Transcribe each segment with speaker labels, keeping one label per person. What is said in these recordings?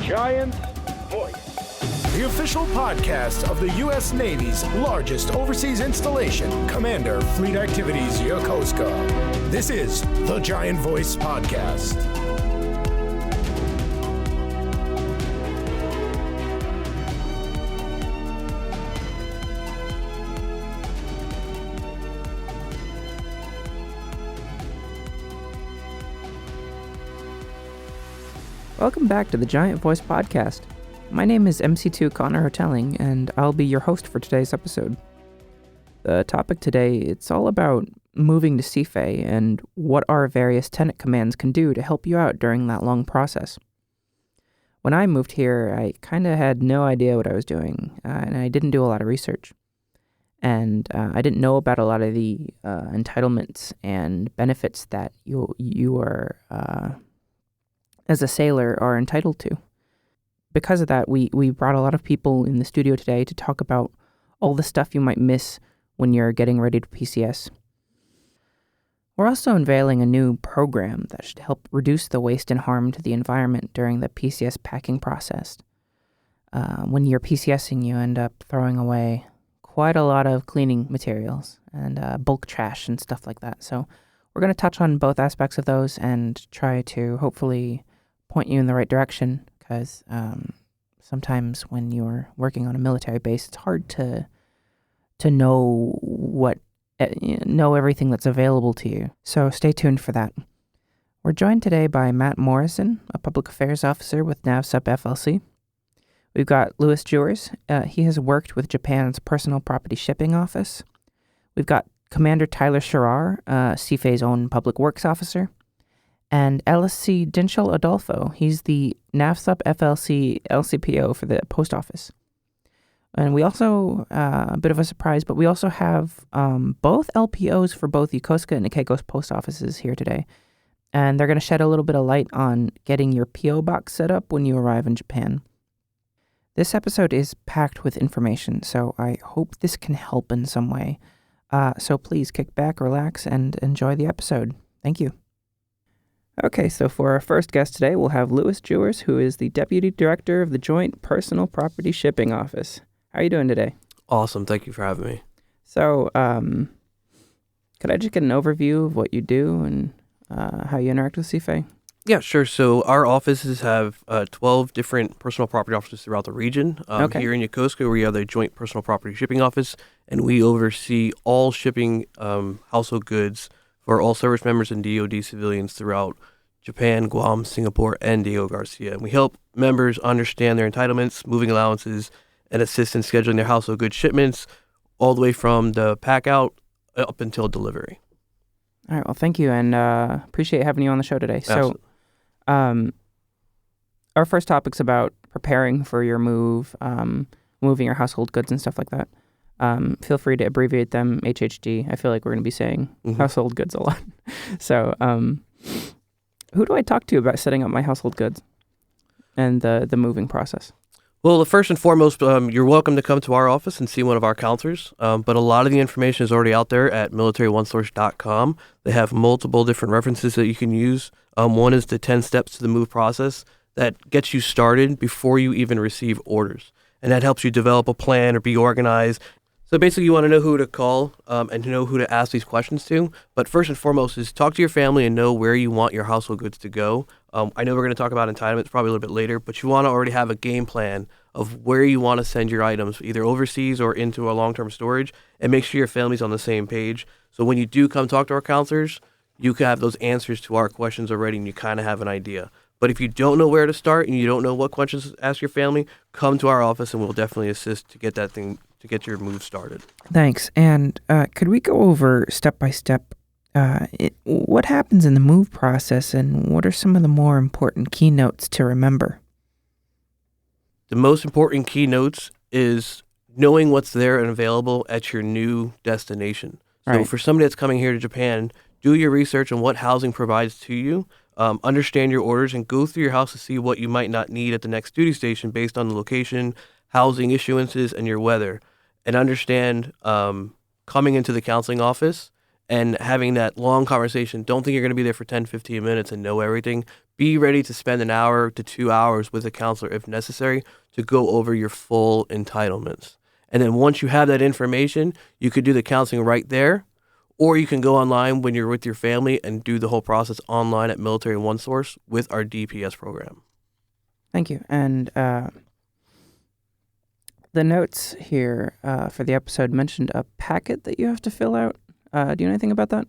Speaker 1: Giant Voice, the official podcast of the U.S. Navy's largest overseas installation, Commander Fleet Activities Yokosuka. This is the Giant Voice Podcast.
Speaker 2: Welcome back to the Giant Voice Podcast. My name is MC2 Connor Hotelling, and I'll be your host for today's episode. The topic today, it's all about moving to CFAY and what our various tenant commands can do to help you out during that long process. When I moved here, I kind of had no idea what I was doing, and I didn't do a lot of research. And I didn't know about a lot of the entitlements and benefits that you are as a sailor are entitled to. Because of that, we brought a lot of people in the studio today to talk about all the stuff you might miss when you're getting ready to PCS. We're also unveiling a new program that should help reduce the waste and harm to the environment during the PCS packing process. When you're PCSing, you end up throwing away quite a lot of cleaning materials and bulk trash and stuff like that. So we're going to touch on both aspects of those and try to hopefully point you in the right direction, because sometimes when you're working on a military base, it's hard to know everything that's available to you. So stay tuned for that. We're joined today by Matt Morrison, a public affairs officer with NAVSUP FLC. We've got Juers. He has worked with Japan's Personal Property Shipping Office. We've got Commander Tyler Sharar, CFAY's own public works officer. And LSC Dinchel Adolfo. He's the NAVSUP FLC LCPO for the post office. And we also, a bit of a surprise, but we also have both LPOs for both Yokosuka and Ikego's post offices here today. And they're going to shed a little bit of light on getting your PO box set up when you arrive in Japan. This episode is packed with information, so I hope this can help in some way. So please kick back, relax, and enjoy the episode. Thank you. Okay, so for our first guest today, we'll have Juers, who is the Deputy Director of the Joint Personal Property Shipping Office. How are you doing today?
Speaker 3: Awesome. Thank you for having me.
Speaker 2: So, could I just get an overview of what you do and how you interact with CFAY?
Speaker 3: Yeah, sure. So our offices have 12 different personal property offices throughout the region.
Speaker 2: Okay.
Speaker 3: Here in Yokosuka, we have the Joint Personal Property Shipping Office, and we oversee all shipping household goods for all service members and DoD civilians throughout Japan, Guam, Singapore, and Diego Garcia. And we help members understand their entitlements, moving allowances, and assist in scheduling their household goods shipments all the way from the pack out up until delivery.
Speaker 2: All right. Well, thank you, and appreciate having you on the show today.
Speaker 3: Absolutely.
Speaker 2: So, our first topic's about preparing for your move, moving your household goods and stuff like that. Feel free to abbreviate them HHG. I feel like we're going to be saying household goods a lot. So, who do I talk to about setting up my household goods and the moving process?
Speaker 3: Well, first and foremost, you're welcome to come to our office and see one of our counselors. But a lot of the information is already out there at militaryOneSource.com. They have multiple different references that you can use. One is the 10 steps to the move process that gets you started before you even receive orders. And that helps you develop a plan or be organized. So basically, you want to know who to call and to know who to ask these questions to. But first and foremost is talk to your family and know where you want your household goods to go. I know we're going to talk about entitlements probably a little bit later, but you want to already have a game plan of where you want to send your items, either overseas or into a long-term storage, and make sure your family's on the same page. So when you do come talk to our counselors, you can have those answers to our questions already and you kind of have an idea. But if you don't know where to start and you don't know what questions to ask your family, come to our office and we'll definitely assist to get that thing, to get your move started.
Speaker 2: Thanks. And could we go over step by step what happens in the move process and what are some of the more important keynotes to remember?
Speaker 3: The most important keynotes is knowing what's there and available at your new destination. So
Speaker 2: Right.
Speaker 3: For somebody that's coming here to Japan, do your research on what housing provides to you. Understand your orders and go through your house to see what you might not need at the next duty station based on the location, housing issuances, and your weather. And understand coming into the counseling office and having that long conversation. Don't think you're going to be there for 10, 15 minutes and know everything. Be ready to spend an hour to 2 hours with a counselor if necessary to go over your full entitlements. And then once you have that information, you could do the counseling right there, or you can go online when you're with your family and do the whole process online at Military One Source with our DPS program.
Speaker 2: Thank you. And the notes here for the episode mentioned a packet that you have to fill out. Do you know anything about that?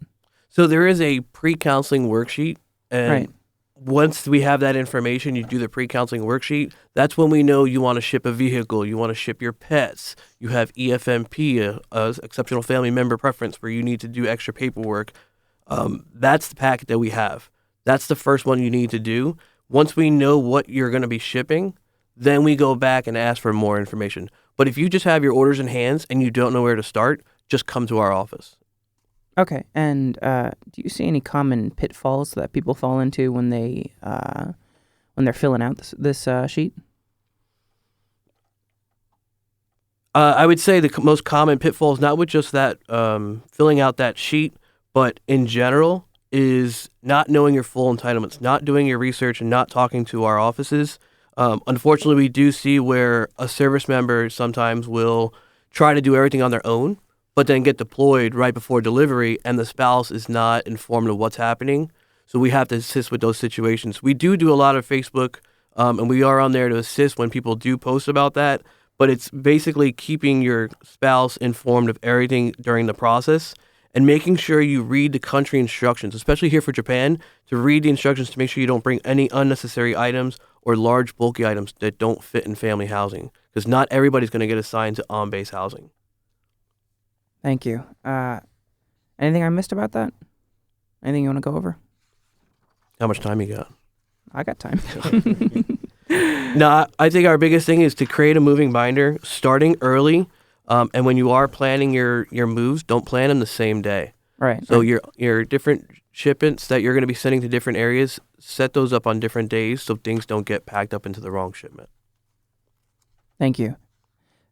Speaker 3: So there is a pre-counseling worksheet, and
Speaker 2: Right.
Speaker 3: once we have that information, you do the pre-counseling worksheet. That's when we know you want to ship a vehicle, you want to ship your pets, you have EFMP, a exceptional family member preference, where you need to do extra paperwork. That's the packet that we have. That's the first one you need to do. Once we know what you're going to be shipping, then we go back and ask for more information. But if you just have your orders in hands and you don't know where to start, just come to our office.
Speaker 2: Okay. And do you see any common pitfalls that people fall into when they're filling out this sheet?
Speaker 3: I would say the most common pitfalls, not with just that filling out that sheet, but in general, is not knowing your full entitlements, not doing your research, and not talking to our offices. Unfortunately, we do see where a service member sometimes will try to do everything on their own, but then get deployed right before delivery, and the spouse is not informed of what's happening. So we have to assist with those situations. We do a lot of Facebook, and we are on there to assist when people do post about that, but it's basically keeping your spouse informed of everything during the process and making sure you read the country instructions, especially here for Japan, to read the instructions to make sure you don't bring any unnecessary items or large bulky items that don't fit in family housing, because not everybody's going to get assigned to on-base housing.
Speaker 2: Thank you. Anything I missed about that? Anything you want to go over?
Speaker 3: How much time you got?
Speaker 2: I got time.
Speaker 3: No, I think our biggest thing is to create a moving binder starting early. And when you are planning your moves, don't plan them the same day.
Speaker 2: Right.
Speaker 3: So your different shipments that you're going to be sending to different areas, set those up on different days so things don't get packed up into the wrong shipment.
Speaker 2: Thank you.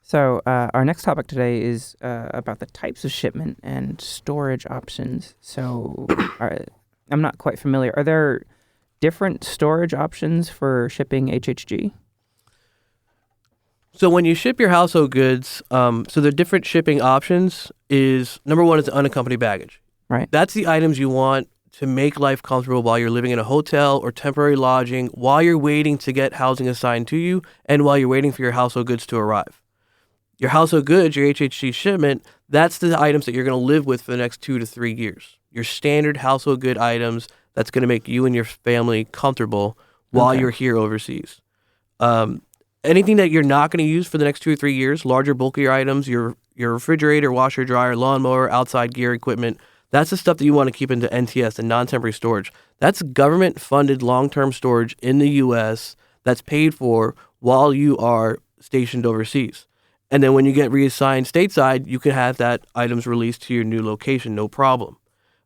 Speaker 2: So our next topic today is about the types of shipment and storage options. So I'm not quite familiar. Are there different storage options for shipping HHG?
Speaker 3: So when you ship your household goods, so the different shipping options is, number one is the unaccompanied baggage.
Speaker 2: Right.
Speaker 3: That's the items you want to make life comfortable while you're living in a hotel or temporary lodging, while you're waiting to get housing assigned to you, and while you're waiting for your household goods to arrive. Your household goods, your HHG shipment, that's the items that you're going to live with for the next 2 to 3 years. Your standard household good items that's going to make you and your family comfortable while you're here overseas. Anything that you're not going to use for the next 2 or 3 years, larger, bulkier items, your refrigerator, washer, dryer, lawnmower, outside gear equipment, that's the stuff that you want to keep into NTS, the non-temporary storage. That's government-funded long-term storage in the U.S. that's paid for while you are stationed overseas. And then when you get reassigned stateside, you can have that items released to your new location, no problem.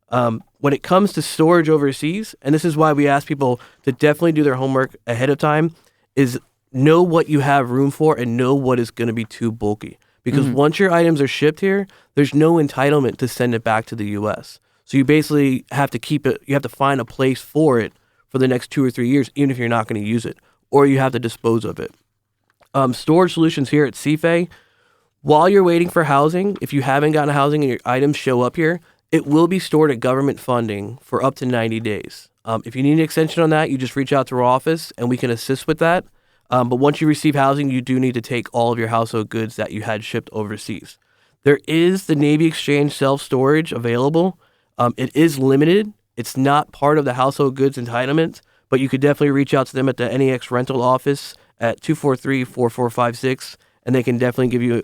Speaker 3: When it comes to storage overseas, and this is why we ask people to definitely do their homework ahead of time, is know what you have room for and know what is going to be too bulky. Because once your items are shipped here, there's no entitlement to send it back to the U.S. So you basically have to keep it, you have to find a place for it for the next 2 or 3 years, even if you're not going to use it, or you have to dispose of it. Storage solutions here at CFAY, while you're waiting for housing, if you haven't gotten housing and your items show up here, it will be stored at government funding for up to 90 days. If you need an extension on that, you just reach out to our office and we can assist with that. But once you receive housing, you do need to take all of your household goods that you had shipped overseas. There is the Navy Exchange self-storage available. It is limited. It's not part of the household goods entitlement, but you could definitely reach out to them at the NEX rental office at 243-4456, and they can definitely give you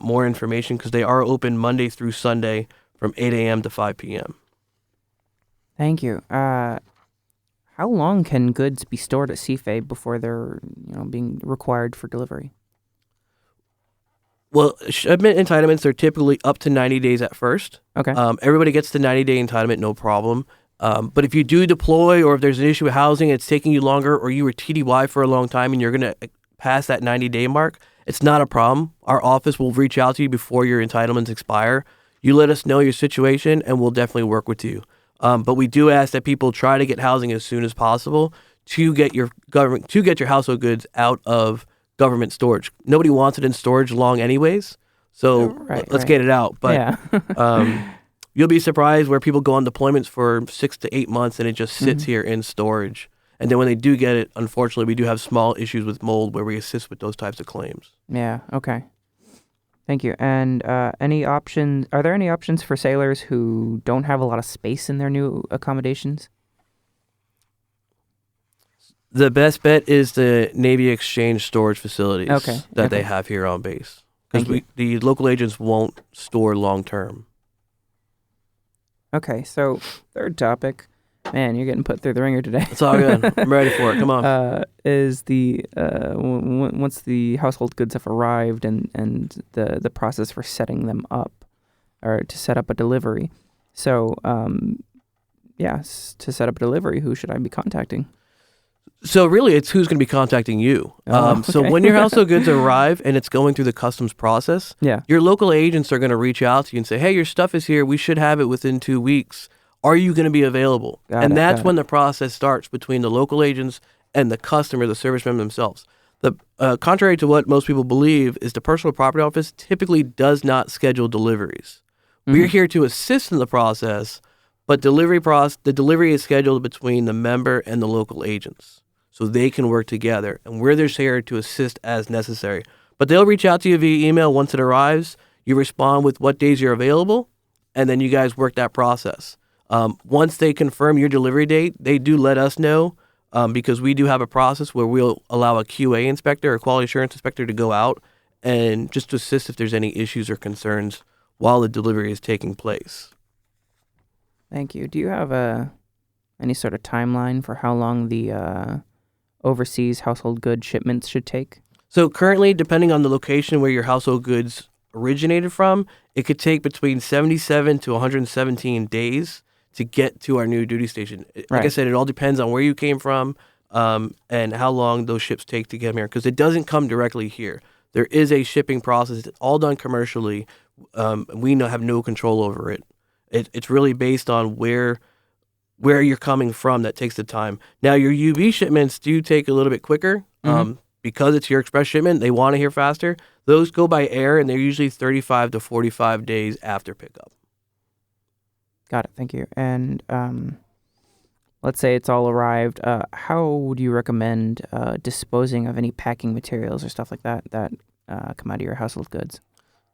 Speaker 3: more information because they are open Monday through Sunday from 8 a.m. to 5 p.m.
Speaker 2: Thank you. How long can goods be stored at CFAY before they're being required for delivery?
Speaker 3: Well, shipment entitlements are typically up to 90 days at first.
Speaker 2: Okay.
Speaker 3: Everybody gets the 90-day entitlement, no problem. But if you do deploy or if there's an issue with housing, it's taking you longer, or you were TDY for a long time and you're going to pass that 90-day mark, it's not a problem. Our office will reach out to you before your entitlements expire. You let us know your situation, and we'll definitely work with you. But we do ask that people try to get housing as soon as possible to get your household goods out of government storage. Nobody wants it in storage long anyways, so let's get it out. But you'll be surprised where people go on deployments for 6 to 8 months and it just sits here in storage. And then when they do get it, unfortunately, we do have small issues with mold where we assist with those types of claims.
Speaker 2: Yeah, okay. Thank you. And are there any options for sailors who don't have a lot of space in their new accommodations?
Speaker 3: The best bet is the Navy Exchange storage facilities that they have here on base. Because the local agents won't store long term. Okay,
Speaker 2: so third topic. Man, you're getting put through the ringer today.
Speaker 3: It's all good. I'm ready for it. Come on.
Speaker 2: Is the once the household goods have arrived and the process for setting them up, or to set up a delivery. So, to set up a delivery, who should I be contacting?
Speaker 3: So really, it's who's going to be contacting you. So when your household goods arrive and it's going through the customs process, your local agents are going to reach out to you and say, hey, your stuff is here. We should have it within 2 weeks. Are you going to be available? That's when the process starts between the local agents and the customer, the service member themselves. Contrary to what most people believe, is the personal property office typically does not schedule deliveries. We're here to assist in the process, but the delivery is scheduled between the member and the local agents, so they can work together. And we're just here to assist as necessary. But they'll reach out to you via email once it arrives. You respond with what days you're available, and then you guys work that process. Once they confirm your delivery date, they do let us know, because we do have a process where we'll allow a QA inspector or quality assurance inspector to go out and just to assist if there's any issues or concerns while the delivery is taking place.
Speaker 2: Thank you. Do you have any sort of timeline for how long the overseas household goods shipments should take?
Speaker 3: So currently, depending on the location where your household goods originated from, it could take between 77 to 117 days to get to our new duty station. Like I said, it all depends on where you came from and how long those ships take to get here, because it doesn't come directly here. There is a shipping process. It's all done commercially. We have no control over it. It's really based on where you're coming from that takes the time. Now, your UV shipments do take a little bit quicker because it's your express shipment. They want to hear faster. Those go by air, and they're usually 35 to 45 days after pickup.
Speaker 2: Got it. Thank you. And let's say it's all arrived. How would you recommend disposing of any packing materials or stuff like that come out of your household goods?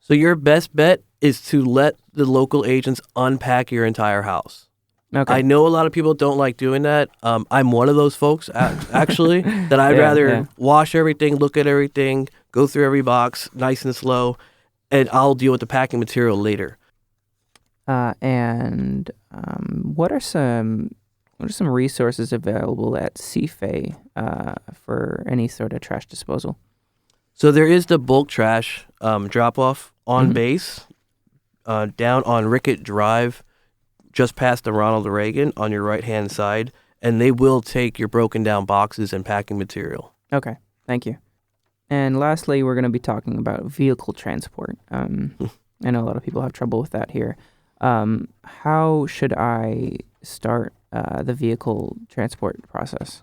Speaker 3: So your best bet is to let the local agents unpack your entire house. Okay. I know a lot of people don't like doing that. I'm one of those folks, actually, that I'd rather wash everything, look at everything, go through every box nice and slow, and I'll deal with the packing material later.
Speaker 2: What are some resources available at CFAY for any sort of trash disposal?
Speaker 3: So there is the bulk trash drop-off on base down on Rickett Drive, just past the Ronald Reagan on your right-hand side, and they will take your broken down boxes and packing material.
Speaker 2: Okay, thank you. And lastly, we're going to be talking about vehicle transport. I know a lot of people have trouble with that here. How should I start the vehicle transport process?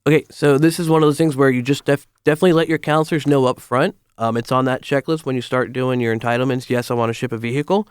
Speaker 3: Okay, so this is one of those things where you just definitely let your counselors know up front. It's on that checklist when you start doing your entitlements. Yes, I want to ship a vehicle.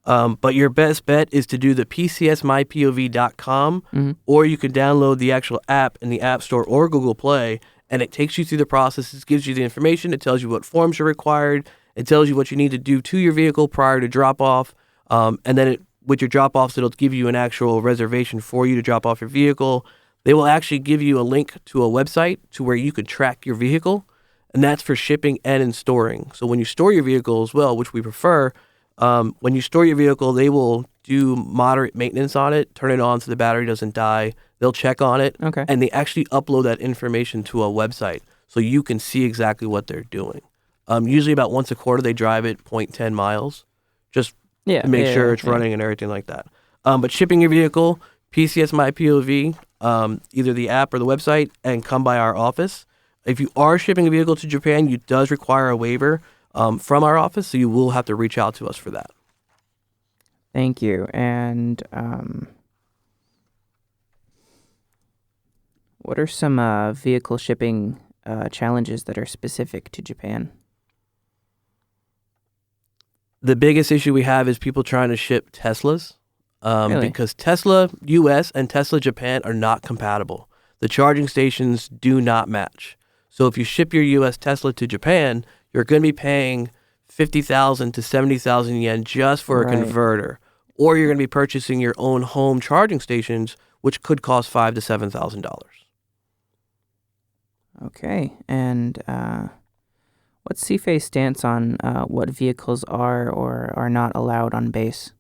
Speaker 3: But your best bet is to do the PCSMyPOV.com, or you can download the actual app in the App Store or Google Play, and it takes you through the process. It gives you the information. It tells you what forms are required. It tells you what you need to do to your vehicle prior to drop-off. And then with your drop-offs, it'll give you an actual reservation for you to drop off your vehicle. They will actually give you a link to a website to where you can track your vehicle, and that's for shipping and in storing. So when you store your vehicle as well, which we prefer, when you store your vehicle, they will do moderate maintenance on it, turn it on so the battery doesn't die. They'll check on it, and they actually upload that information to a website so you can see exactly what they're doing. Usually about once a quarter, they drive it 0.10 miles, just to make sure it's running and everything like that. But shipping your vehicle, PCSMyPOV, either the app or the website, and come by our office. If you are shipping a vehicle to Japan, it does require a waiver from our office, so you will have to reach out to us for that.
Speaker 2: Thank you. And what are some vehicle shipping challenges that are specific to Japan?
Speaker 3: The biggest issue we have is people trying to ship Teslas
Speaker 2: Really?
Speaker 3: because Tesla US and Tesla Japan are not compatible. The charging stations do not match. So if you ship your US Tesla to Japan, you're going to be paying 50,000 to 70,000 yen just for a
Speaker 2: Right.
Speaker 3: converter, or you're going to be purchasing your own home charging stations, which could cost $5,000 to $7,000.
Speaker 2: Okay. And what's CFAY's stance on what vehicles are or are not allowed on base?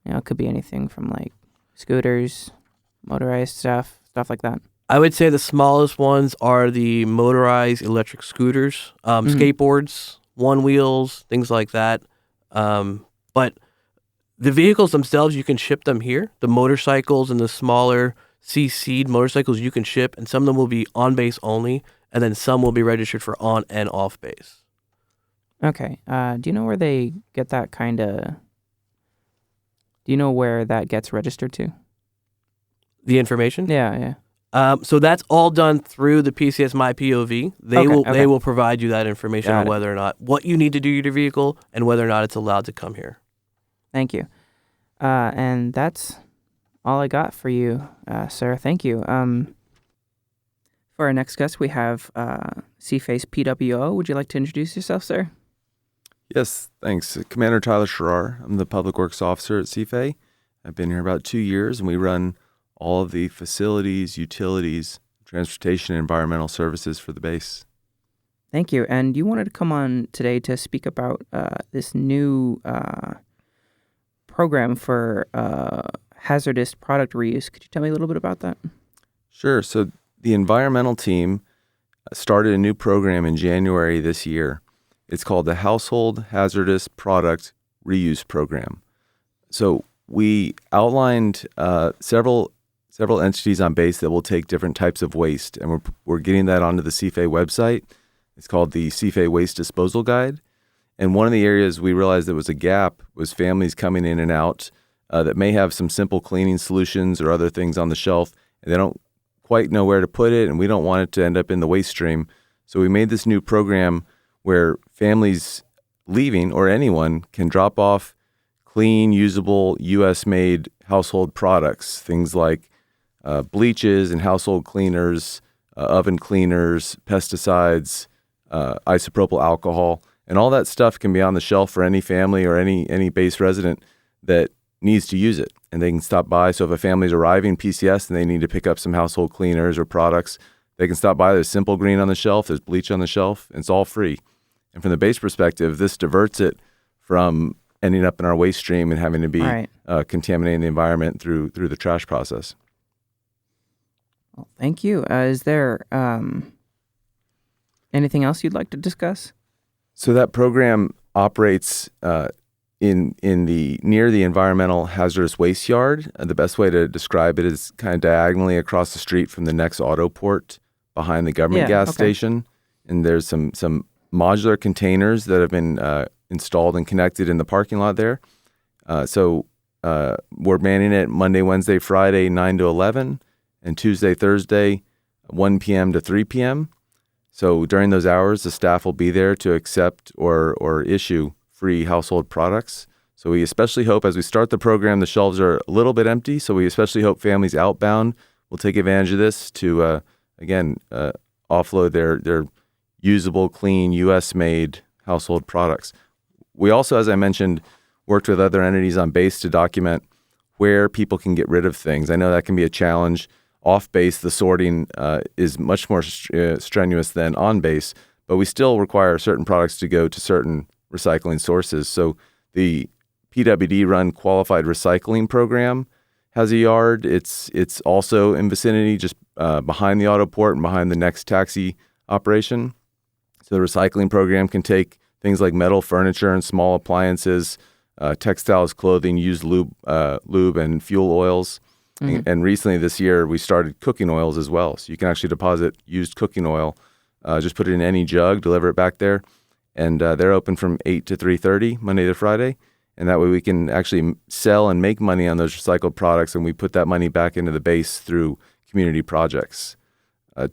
Speaker 2: It could be anything from like scooters, motorized stuff like that.
Speaker 3: I would say the smallest ones are the motorized electric scooters, skateboards, one wheels, things like that. But the vehicles themselves, you can ship them here. The motorcycles and the smaller CC'd motorcycles you can ship, and some of them will be on base only, and then some will be registered for on and off base.
Speaker 2: Okay. Do you know where they get that kind of... Do you know where that gets registered to?
Speaker 3: The information?
Speaker 2: Yeah.
Speaker 3: So that's all done through the PCS My POV. They will provide you that information
Speaker 2: Got
Speaker 3: on
Speaker 2: it.
Speaker 3: whether or not what you need to do to your vehicle and whether or not it's allowed to come here.
Speaker 2: Thank you. And that's all I got for you, sir. Thank you. For our next guest, we have CFAY's PWO. Would you like to introduce yourself, sir?
Speaker 4: Yes, thanks. Commander Tyler Sharar. I'm the Public Works Officer at CFAY. I've been here about 2 years, and we run all of the facilities, utilities, transportation, and environmental services for the base.
Speaker 2: Thank you. And you wanted to come on today to speak about this new program for hazardous product reuse. Could you tell me a little bit about that?
Speaker 4: Sure. So the environmental team started a new program in January this year. It's called the Household Hazardous Product Reuse Program. So we outlined several entities on base that will take different types of waste, and we're getting that onto the CFAY website. It's called the CFAY Waste Disposal Guide. And one of the areas we realized there was a gap was families coming in and out that may have some simple cleaning solutions or other things on the shelf, and they don't quite know where to put it, and we don't want it to end up in the waste stream. So we made this new program where families leaving or anyone can drop off clean, usable, U.S.-made household products, things like bleaches and household cleaners, oven cleaners, pesticides, isopropyl alcohol, and all that stuff can be on the shelf for any family or any base resident that needs to use it. And they can stop by. So if a family's arriving PCS and they need to pick up some household cleaners or products, they can stop by. There's Simple Green on the shelf. There's bleach on the shelf. And it's all free. And from the base perspective, this diverts it from ending up in our waste stream and having to be contaminating the environment through the trash process.
Speaker 2: Well, thank you. Is there anything else you'd like to discuss?
Speaker 4: So that program operates in the near the environmental hazardous waste yard. The best way to describe it is kind of diagonally across the street from the next auto port behind the government gas station. And there's some modular containers that have been installed and connected in the parking lot there. So we're manning it Monday, Wednesday, Friday, 9 to 11, and Tuesday, Thursday, 1 p.m. to 3 p.m. So during those hours, the staff will be there to accept or issue free household products. So we especially hope as we start the program, the shelves are a little bit empty. So we especially hope families outbound will take advantage of this to, offload their usable, clean, U.S.-made household products. We also, as I mentioned, worked with other entities on base to document where people can get rid of things. I know that can be a challenge. Off base, the sorting is much more strenuous than on base, but we still require certain products to go to certain recycling sources. So the PWD-run Qualified Recycling Program has a yard. It's also in vicinity, just behind the auto port and behind the next taxi operation. So the recycling program can take things like metal furniture and small appliances, textiles, clothing, used lube and fuel oils. Mm-hmm. And recently this year, we started cooking oils as well. So you can actually deposit used cooking oil, just put it in any jug, deliver it back there. And they're open from 8 to 3:30, Monday to Friday. And that way we can actually sell and make money on those recycled products, and we put that money back into the base through community projects.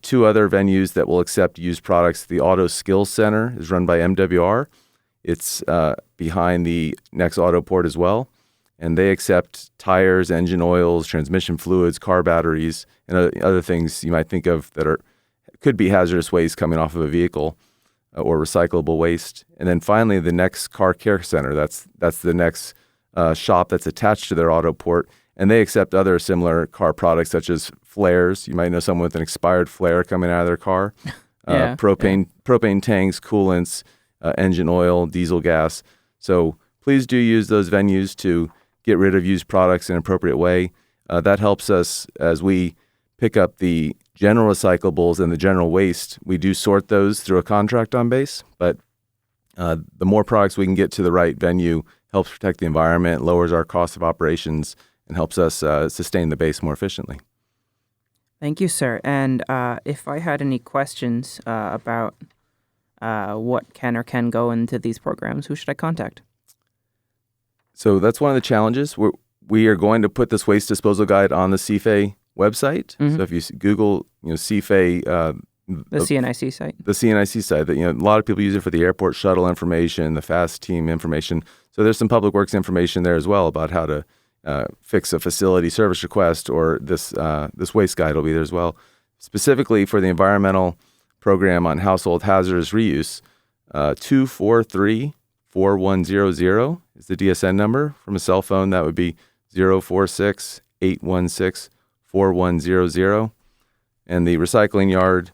Speaker 4: 2 other venues that will accept used products. The Auto Skills Center is run by MWR. It's behind the next Autoport as well. And they accept tires, engine oils, transmission fluids, car batteries, and other things you might think of that could be hazardous waste coming off of a vehicle or recyclable waste. And then finally, the next Car Care Center. That's the next shop that's attached to their Autoport. And they accept other similar car products such as flares. You might know someone with an expired flare coming out of their car. Propane tanks, coolants, engine oil, diesel gas. So please do use those venues to get rid of used products in an appropriate way. That helps us as we pick up the general recyclables and the general waste. We do sort those through a contract on base, but the more products we can get to the right venue helps protect the environment, lowers our cost of operations, and helps us sustain the base more efficiently.
Speaker 2: Thank you, sir. And if I had any questions about what can or can go into these programs, who should I contact?
Speaker 4: So that's one of the challenges. We are going to put this waste disposal guide on the CFAY website.
Speaker 2: Mm-hmm.
Speaker 4: So if you Google, CFAY,
Speaker 2: the CNIC site.
Speaker 4: The CNIC site. That a lot of people use it for the airport shuttle information, the FAST team information. So there's some public works information there as well about how to fix a facility service request, or this waste guide will be there as well. Specifically for the environmental program on household hazardous reuse, 243-4100 is the DSN number. From a cell phone, that would be 046-816-4100. And the recycling yard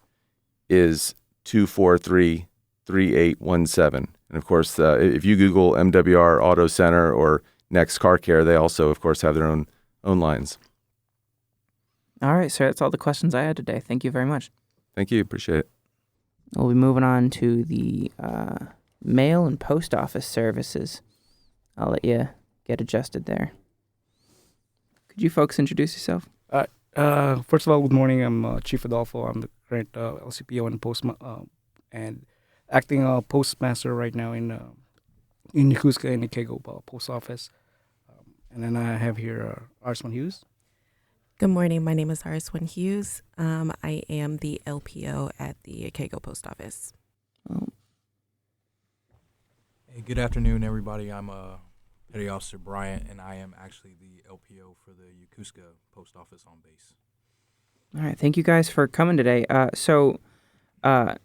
Speaker 4: is 243-3817. And of course, if you Google MWR Auto Center or Next Car Care, they also, of course, have their own lines.
Speaker 2: All right, sir. That's all the questions I had today. Thank you very much.
Speaker 4: Thank you. Appreciate it.
Speaker 2: We'll be moving on to the mail and post office services. I'll let you get adjusted there. Could you folks introduce yourself?
Speaker 5: First of all, good morning. I'm Chief Adolfo. I'm the current LCPO and acting postmaster right now in Yokosuka and Ikego post office. And then I have here Arswan Hughes.
Speaker 6: Good morning. My name is Arswan Hughes. I am the LPO at the Ikego post office.
Speaker 7: Hey, good afternoon, everybody. I'm Petty Officer Bryant, and I am actually the LPO for the Yokosuka post office on base.
Speaker 2: All right. Thank you guys for coming today. So the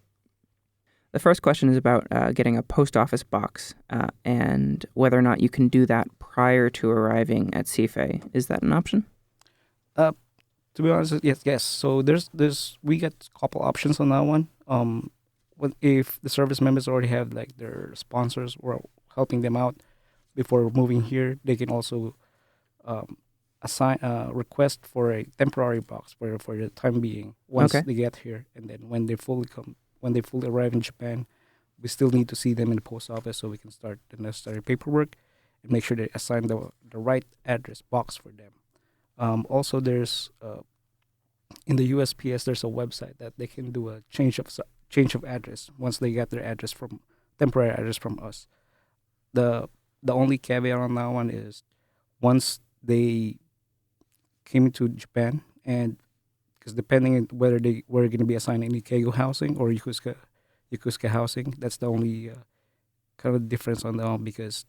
Speaker 2: first question is about getting a post office box and whether or not you can do that prior to arriving at CFAY. Is that an option?
Speaker 5: To be honest, yes. So we get a couple options on that one. If the service members already have like their sponsors or helping them out before moving here, they can also assign request for a temporary box for the time being once they get here, and then when they fully arrive in Japan, we still need to see them in the post office so we can start the necessary paperwork and make sure they assign the right address box for them. Also, there's in the USPS there's a website that they can do a change of address once they get their temporary address from us. The only caveat on that one is once they came to Japan, and because depending on whether they were going to be assigned in Ikego housing or Yokosuka housing, that's the only kind of difference on that one. Because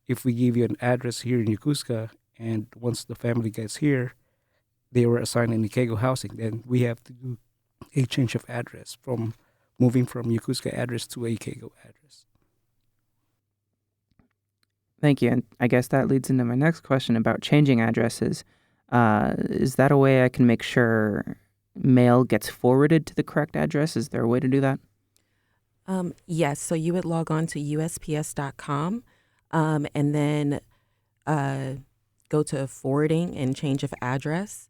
Speaker 5: if we give you an address here in Yokosuka, and once the family gets here, they were assigned in Ikego housing, then we have to do a change of address from moving from Yokosuka address to a Ikego address.
Speaker 2: Thank you. And I guess that leads into my next question about changing addresses. Is that a way I can make sure mail gets forwarded to the correct address? Is there a way to do that?
Speaker 6: Yes. So you would log on to USPS.com and then go to forwarding and change of address.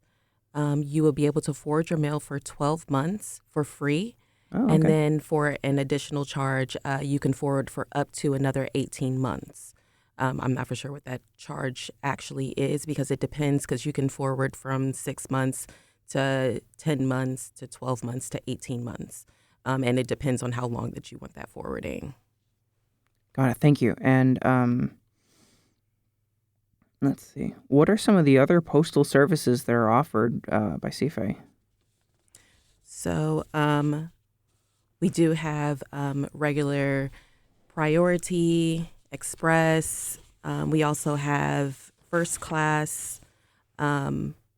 Speaker 6: You will be able to forward your mail for 12 months for free.
Speaker 2: Oh, okay.
Speaker 6: And then for an additional charge, you can forward for up to another 18 months. I'm not for sure what that charge actually is because it depends, because you can forward from 6 months to 10 months to 12 months to 18 months. And it depends on how long that you want that forwarding.
Speaker 2: Got it. Thank you. And Let's see. What are some of the other postal services that are offered by CFAY?
Speaker 6: So we do have regular priority, express. We also have first class,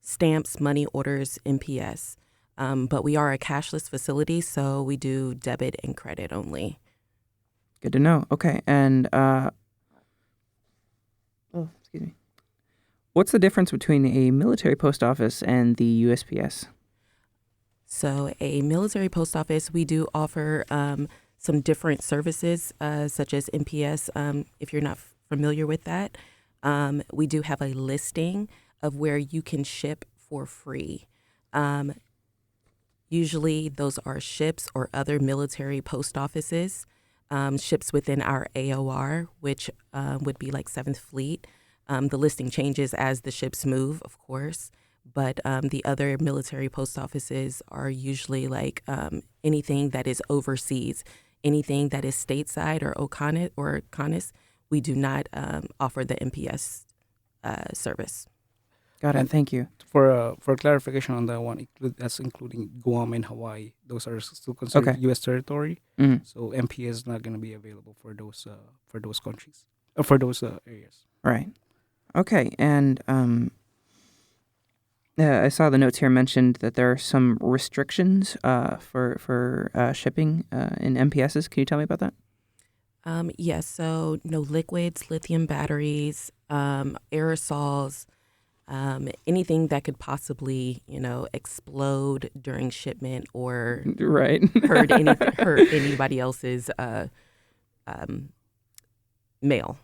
Speaker 6: stamps, money orders, MPS. But we are a cashless facility, so we do debit and credit only.
Speaker 2: Good to know. Okay, and excuse me. What's the difference between a military post office and the USPS?
Speaker 6: So a military post office, we do offer some different services, such as MPS. If you're not familiar with that, we do have a listing of where you can ship for free. Usually those are ships or other military post offices, ships within our AOR, which would be like 7th Fleet. The listing changes as the ships move, of course, but the other military post offices are usually like anything that is overseas, anything that is stateside or CONUS. We do not offer the MPS service.
Speaker 2: Got it. Thank you.
Speaker 5: For clarification on that one, that's including Guam and Hawaii. Those are still considered U.S. territory.
Speaker 2: Mhm.
Speaker 5: So MPS is not going to be available for those countries, for those areas.
Speaker 2: Right. Okay, and I saw the notes here mentioned that there are some restrictions for shipping in MPSs. Can you tell me about that?
Speaker 6: Yes, so no liquids, lithium batteries, aerosols, anything that could possibly, explode during shipment or
Speaker 2: Right.
Speaker 6: hurt anybody else's mail.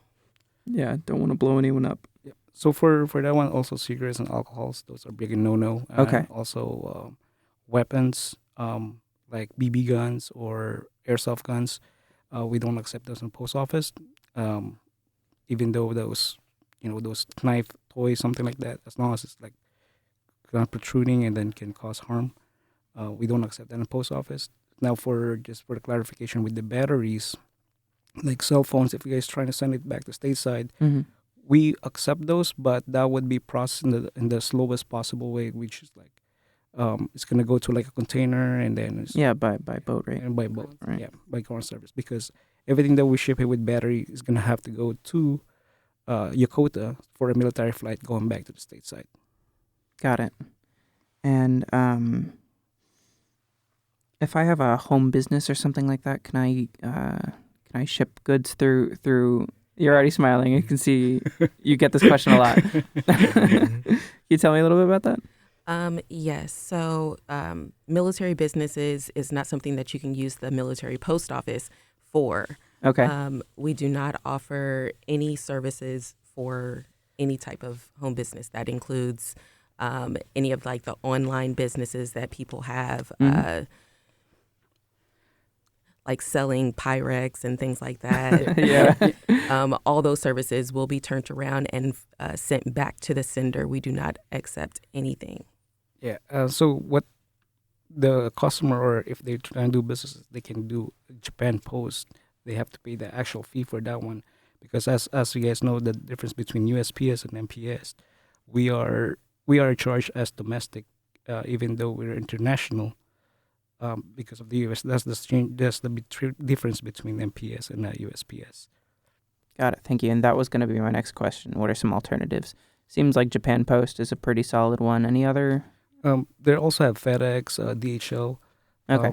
Speaker 2: Yeah, don't want to blow anyone up.
Speaker 5: Yeah. So for that one, also cigarettes and alcohols, those are big no-no.
Speaker 2: Okay.
Speaker 5: Also weapons, like BB guns or airsoft guns, we don't accept those in post office. Even though those knife toys, something like that, as long as it's like not protruding and then can cause harm, we don't accept that in post office. Now, for the clarification with the batteries, like cell phones, if you guys trying to send it back to stateside,
Speaker 2: Mm-hmm.
Speaker 5: we accept those, but that would be processed in the slowest possible way, which is like it's gonna go to like a container and then
Speaker 2: By boat, right?
Speaker 5: and by boat,
Speaker 2: Right.
Speaker 5: yeah, by ground service, because everything that we ship here with battery is gonna have to go to Yokota for a military flight going back to the stateside.
Speaker 2: Got it. And if I have a home business or something like that, can I ship goods through? You're already smiling. I can see you get this question a lot. Can you tell me a little bit about that?
Speaker 6: Yes. So military businesses is not something that you can use the military post office for.
Speaker 2: Okay.
Speaker 6: We do not offer any services for any type of home business. That includes any of like the online businesses that people have, like selling Pyrex and things like that.
Speaker 2: Yeah.
Speaker 6: All those services will be turned around and sent back to the sender. We do not accept anything.
Speaker 5: Yeah. So what the customer, or if they try to do business, they can do Japan Post. They have to pay the actual fee for that one, because as you guys know, the difference between USPS and MPS, we are charged as domestic, even though we're international. Because of the US, that's the difference between MPS and USPS.
Speaker 2: Got it. Thank you. And that was going to be my next question. What are some alternatives? Seems like Japan Post is a pretty solid one. Any other?
Speaker 5: They also have FedEx, DHL.
Speaker 2: Okay.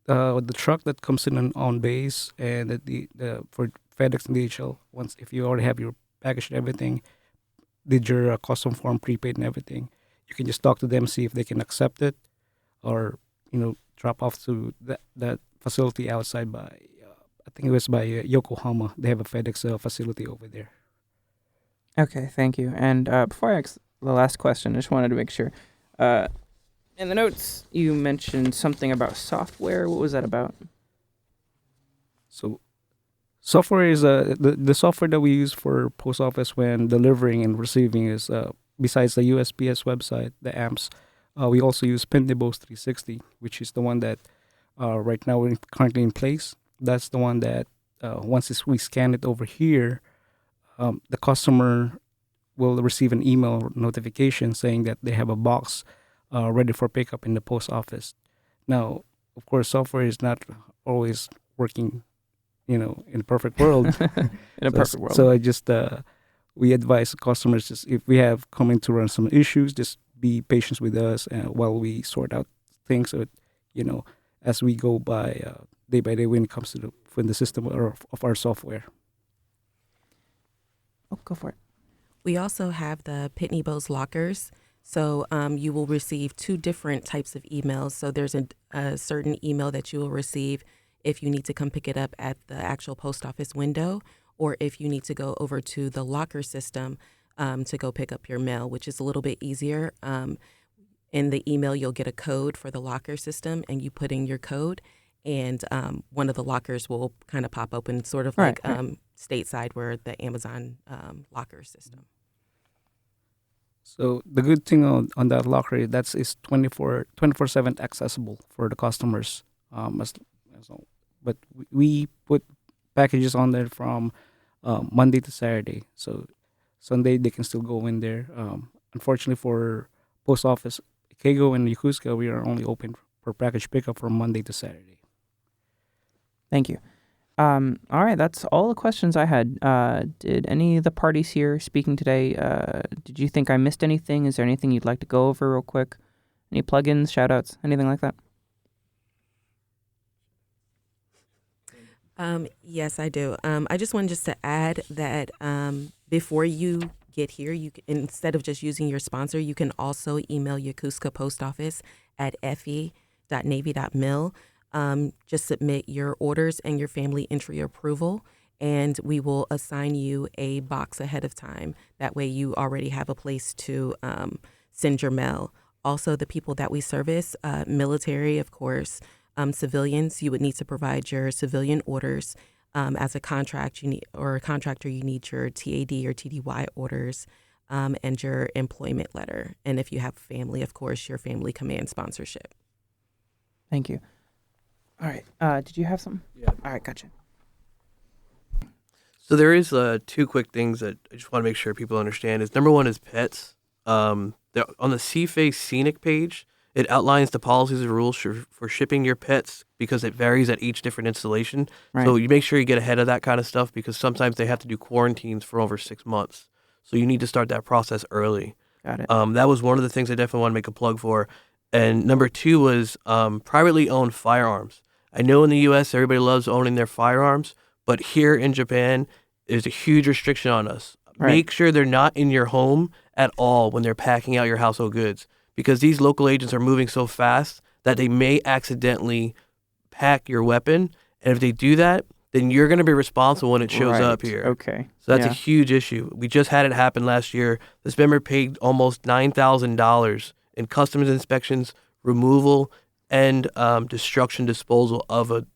Speaker 5: The truck that comes in on base, and the for FedEx and DHL, once if you already have your package and everything, did your custom form prepaid and everything, you can just talk to them, see if they can accept it, or drop off to that facility outside by I think it was by Yokohama. They have a FedEx facility over there.
Speaker 2: Okay. Thank you. And before I ask the last question, I just wanted to make sure. In the notes, you mentioned something about software. What was that about?
Speaker 5: So, software is the software that we use for post office when delivering and receiving is besides the USPS website, the AMPS. We also use Pendibos 360, which is the one that right now we're currently in place. That's the one that once we scan it over here, the customer will receive an email notification saying that they have a box ready for pickup in the post office. Now, of course, software is not always working, in a perfect world.
Speaker 2: In a perfect world.
Speaker 5: So I just we advise customers, just if we have coming to run some issues, just be patient with us while we sort out things. So, as we go by day when it comes to the system of our software.
Speaker 2: Oh, go for it.
Speaker 6: We also have the Pitney Bowes lockers. So you will receive 2 different types of emails. So there's a certain email that you will receive if you need to come pick it up at the actual post office window, or if you need to go over to the locker system to go pick up your mail, which is a little bit easier. In the email, you'll get a code for the locker system, and you put in your code, and one of the lockers will kind of pop open, sort of like stateside where the Amazon locker system.
Speaker 5: So the good thing on that locker is that is 24/7 accessible for the customers. But we put packages on there from Monday to Saturday. So Sunday they can still go in there. Unfortunately for post office, Ikego and Yokosuka, we are only open for package pickup from Monday to Saturday.
Speaker 2: Thank you. All right, that's all the questions I had. Did any of the parties here speaking today, did you think I missed anything? Is there anything you'd like to go over real quick? Any plugins, shout-outs, anything like that?
Speaker 6: Yes, I do. I just wanted to add that before you get here, instead of just using your sponsor, you can also email Yokosuka Post Office at fe.navy.mil. Just submit your orders and your family entry approval, and we will assign you a box ahead of time. That way you already have a place to send your mail. Also, the people that we service, military, of course, civilians, you would need to provide your civilian orders. As a contractor, you need your TAD or TDY orders and your employment letter. And if you have family, of course, your family command sponsorship.
Speaker 2: Thank you. All right. Did you have something?
Speaker 3: Yeah.
Speaker 2: All right, gotcha.
Speaker 3: So there is 2 quick things that I just want to make sure people understand. Is number one is pets. On the CFAY Scenic page, it outlines the policies and rules for shipping your pets because it varies at each different installation.
Speaker 2: Right.
Speaker 3: So you make sure you get ahead of that kind of stuff because sometimes they have to do quarantines for over 6 months. So you need to start that process early.
Speaker 2: Got it.
Speaker 3: That was one of the things I definitely want to make a plug for. And number 2 was privately owned firearms. I know in the U.S. everybody loves owning their firearms, but here in Japan, there's a huge restriction on us.
Speaker 2: Right.
Speaker 3: Make sure they're not in your home at all when they're packing out your household goods, because these local agents are moving so fast that they may accidentally pack your weapon. And if they do that, then you're going to be responsible when it shows up here.
Speaker 2: Okay.
Speaker 3: So that's a huge issue. We just had it happen last year. This member paid almost $9,000 in customs inspections, removal, and destruction disposal of a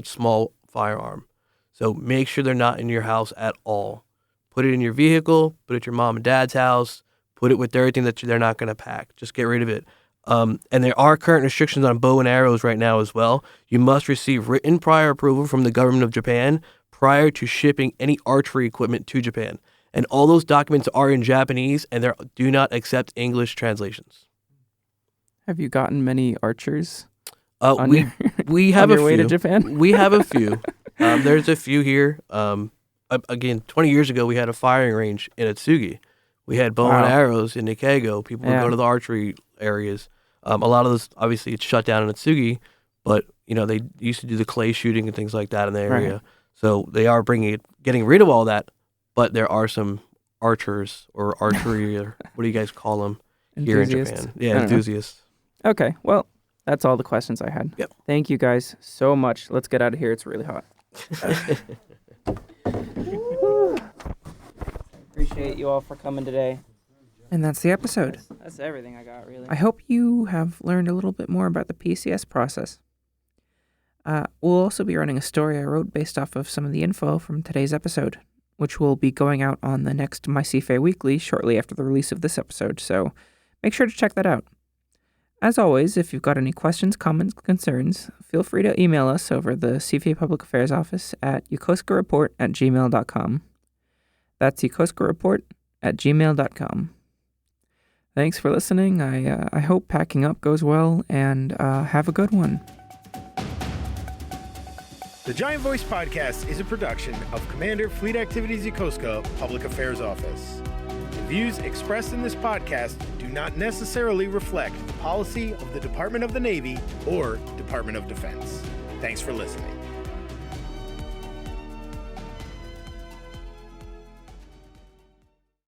Speaker 3: small firearm. So make sure they're not in your house at all. Put it in your vehicle, put it at your mom and dad's house, put it with everything that they're not going to pack. Just get rid of it. And there are current restrictions on bow and arrows right now as well. You must receive written prior approval from the government of Japan prior to shipping any archery equipment to Japan. And all those documents are in Japanese, and they do not accept English translations.
Speaker 2: Have you gotten many archers?
Speaker 3: We have
Speaker 2: on
Speaker 3: a
Speaker 2: your way
Speaker 3: few.
Speaker 2: to Japan?
Speaker 3: We have a few. There's a few here. Again, 20 years ago, we had a firing range in Atsugi. We had bow and arrows in Ikego. People would go to the archery areas. A lot of those, obviously, it's shut down in Atsugi, but they used to do the clay shooting and things like that in the area.
Speaker 2: Right.
Speaker 3: So they are getting rid of all that, but there are some archers or archery, or what do you guys call them here in Japan? Yeah, enthusiasts.
Speaker 2: Okay, well, that's all the questions I had.
Speaker 3: Yep.
Speaker 2: Thank you guys so much. Let's get out of here. It's really hot. Appreciate you all for coming today. And that's the episode. That's everything I got, really. I hope you have learned a little bit more about the PCS process. We'll also be running a story I wrote based off of some of the info from today's episode, which will be going out on the next My CFAY Weekly shortly after the release of this episode, so make sure to check that out. As always, if you've got any questions, comments, concerns, feel free to email us over the CFAY Public Affairs Office at yokosukareport@gmail.com. That's yokosukareport@gmail.com. Thanks for listening. I hope packing up goes well, and have a good one.
Speaker 1: The Giant Voice Podcast is a production of Commander Fleet Activities Yokosuka Public Affairs Office. The views expressed in this podcast do not necessarily reflect the policy of the Department of the Navy or Department of Defense. Thanks for listening.